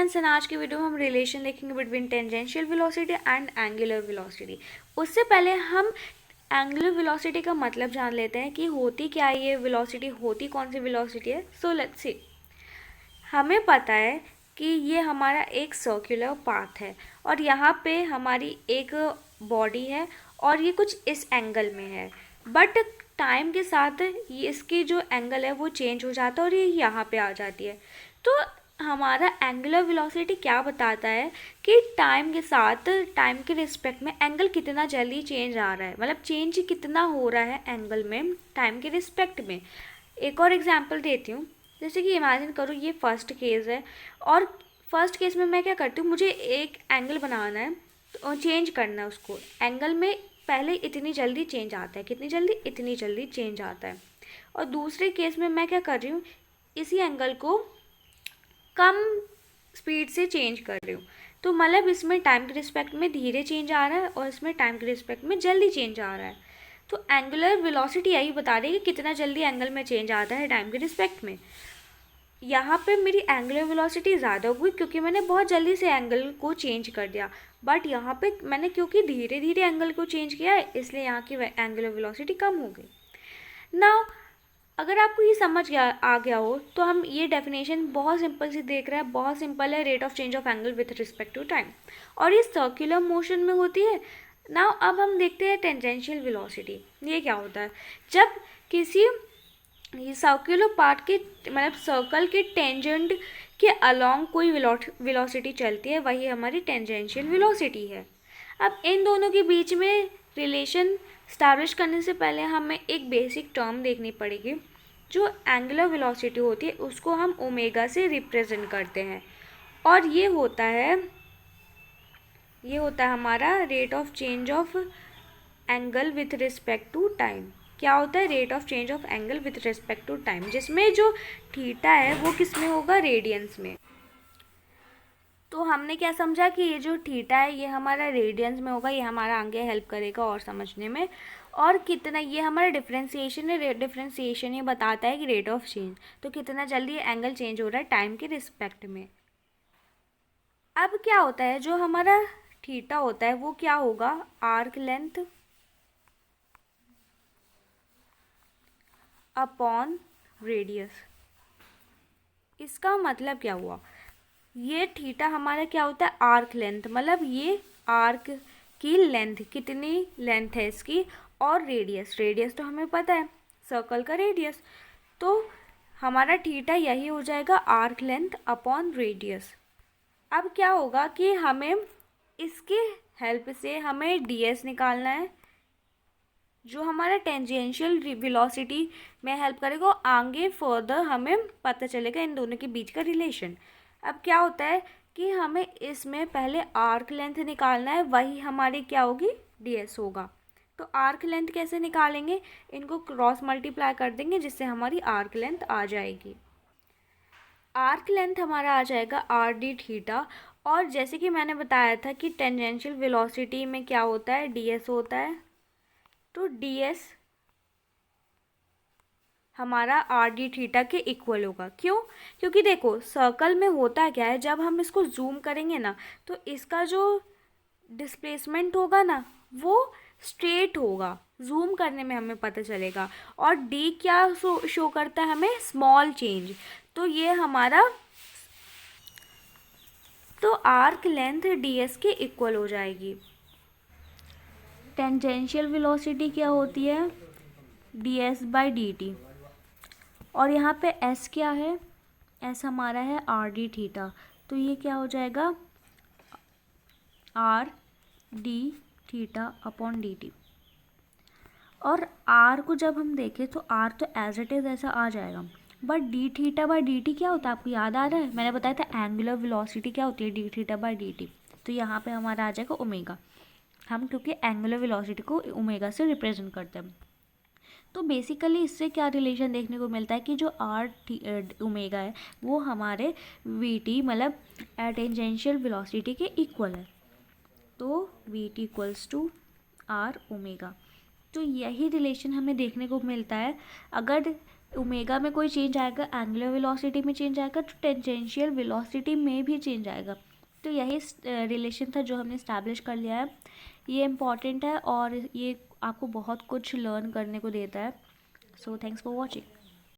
Friends, इन आज की video में हम रिलेशन देखेंगे between tangential velocity and angular velocity. उससे पहले हम एंगुलर वेलोसिटी का मतलब जान लेते हैं कि होती क्या है ये वेलोसिटी, होती कौन सी वेलोसिटी है। So let's see. हमें पता है कि ये हमारा एक सर्कुलर पाथ है और यहाँ पे हमारी एक बॉडी है और ये कुछ इस एंगल में है, बट टाइम के साथ ये इसकी जो एंगल है वो चेंज हो जाता है और ये यहाँ पे आ जाती है। तो हमारा एंगुलर वेलोसिटी क्या बताता है कि टाइम के साथ, टाइम के रिस्पेक्ट में एंगल कितना जल्दी चेंज आ रहा है, मतलब चेंज कितना हो रहा है एंगल में टाइम के रिस्पेक्ट में। एक और एग्जांपल देती हूँ। जैसे कि इमेजिन करो ये फर्स्ट केस है और फर्स्ट केस में मैं क्या करती हूँ, मुझे एक एंगल बनाना है और चेंज करना है उसको। एंगल में पहले इतनी जल्दी चेंज आता है, कितनी जल्दी, इतनी जल्दी चेंज आता है। और दूसरे केस में मैं क्या कर रही हूँ, इसी एंगल को कम स्पीड से चेंज कर रही हूँ। तो मतलब इसमें टाइम के रिस्पेक्ट में धीरे चेंज आ रहा है और इसमें टाइम के रिस्पेक्ट में जल्दी चेंज आ रहा है। तो एंगुलर वेलोसिटी यही बता रही है कि कितना जल्दी एंगल में चेंज आता है टाइम के रिस्पेक्ट में। यहाँ पे मेरी एंगुलर वेलोसिटी ज़्यादा हो गई क्योंकि मैंने बहुत जल्दी से एंगल को चेंज कर दिया, बट यहाँ पे मैंने क्योंकि धीरे धीरे एंगल को चेंज किया है इसलिए यहाँ की एंगुलर वेलोसिटी कम हो गई। नाउ अगर आपको ये समझ आ गया हो तो हम ये डेफिनेशन बहुत सिंपल सी देख रहे हैं, बहुत सिंपल है, rate of change of angle with respect to time, और ये सर्कुलर मोशन में होती है। नाउ अब हम देखते हैं टेंजेंशियल वेलोसिटी। ये क्या होता है, जब किसी सर्कुलर पार्ट के, मतलब सर्कल के टेंजेंट के अलोंग कोई वेलोसिटी चलती है, वही हमारी टेंजेंशियल वेलोसिटी है। अब इन दोनों के बीच में रिलेशन स्टैब्लिश करने से पहले हमें एक बेसिक टर्म देखनी पड़ेगी। जो एंगुलर वेलोसिटी होती है उसको हम ओमेगा से रिप्रेजेंट करते हैं और ये होता है हमारा rate of change of angle with respect to time. क्या होता है, rate of change of angle with respect to time, जिसमें जो थीटा है वो किस में होगा, रेडियंस में। तो हमने क्या समझा कि ये जो थीटा है ये हमारा रेडियंस में होगा, ये हमारा आगे हेल्प करेगा और समझने में। और कितना, ये हमारा डिफरेंशिएशन है, डिफरेंशिएशन ये बताता है कि रेट ऑफ चेंज, तो कितना जल्दी एंगल चेंज हो रहा है टाइम के रिस्पेक्ट में। अब क्या होता है, जो हमारा थीटा होता है वो क्या होगा, आर्क लेंथ अपॉन रेडियस। इसका मतलब क्या हुआ, ये थीटा हमारा क्या होता है, आर्क लेंथ, मतलब ये आर्क की लेंथ, कितनी लेंथ है इसकी, और रेडियस तो हमें पता है सर्कल का रेडियस, तो हमारा थीटा यही हो जाएगा आर्क लेंथ अपॉन रेडियस। अब क्या होगा कि हमें इसके हेल्प से हमें ds निकालना है, जो हमारा टेंजेंशियल वेलोसिटी में हेल्प करेगा। आगे फर्दर हमें पता चलेगा इन दोनों के बीच का रिलेशन। अब क्या होता है कि हमें इसमें पहले आर्क लेंथ निकालना है, वही हमारी क्या होगी, ds होगा। तो आर्क लेंथ कैसे निकालेंगे, इनको क्रॉस मल्टीप्लाई कर देंगे जिससे हमारी आर्क लेंथ आ जाएगी। आर्क लेंथ हमारा आ जाएगा आर डी थीटा। और जैसे कि मैंने बताया था कि टेंजेंशियल वेलोसिटी में क्या होता है, ds होता है, तो ds हमारा आर डी थीटा के इक्वल होगा। क्यों, क्योंकि देखो सर्कल में होता क्या है, जब हम इसको जूम करेंगे ना तो इसका जो डिस्प्लेसमेंट होगा ना वो स्ट्रेट होगा, जूम करने में हमें पता चलेगा। और d क्या शो करता है हमें, स्मॉल चेंज। तो ये हमारा, तो आर्क लेंथ ds के इक्वल हो जाएगी। टेंजेंशियल वेलोसिटी क्या होती है, ds बाई dt, और यहाँ पे s क्या है, s हमारा है आर डी थीटा, तो ये क्या हो जाएगा, R D theta upon D T. और r को जब हम देखें तो r तो एज इट इज़ ऐसा आ जाएगा, but D theta by D T क्या होता है, आपको याद आ रहा है, मैंने बताया था एंगुलर वेलोसिटी क्या होती है, D theta by D T. तो यहाँ पे हमारा आ जाएगा ओमेगा, हम क्योंकि एंगुलर वेलोसिटी को ओमेगा से रिप्रेजेंट करते हैं। तो बेसिकली इससे क्या रिलेशन देखने को मिलता है कि जो आर ओमेगा है वो हमारे वी टी, मतलब टेंजेंशियल वेलोसिटी के इक्वल है। तो V T equals to R omega. तो यही रिलेशन हमें देखने को मिलता है अगर ओमेगा में कोई चेंज आएगा, एंगुलर वेलोसिटी में चेंज आएगा, तो टेंजेंशियल वेलोसिटी में भी चेंज आएगा। तो यही रिलेशन था जो हमने इस्टेब्लिश कर लिया है। ये इम्पॉर्टेंट है और ये आपको बहुत कुछ लर्न करने को देता है। So thanks for watching.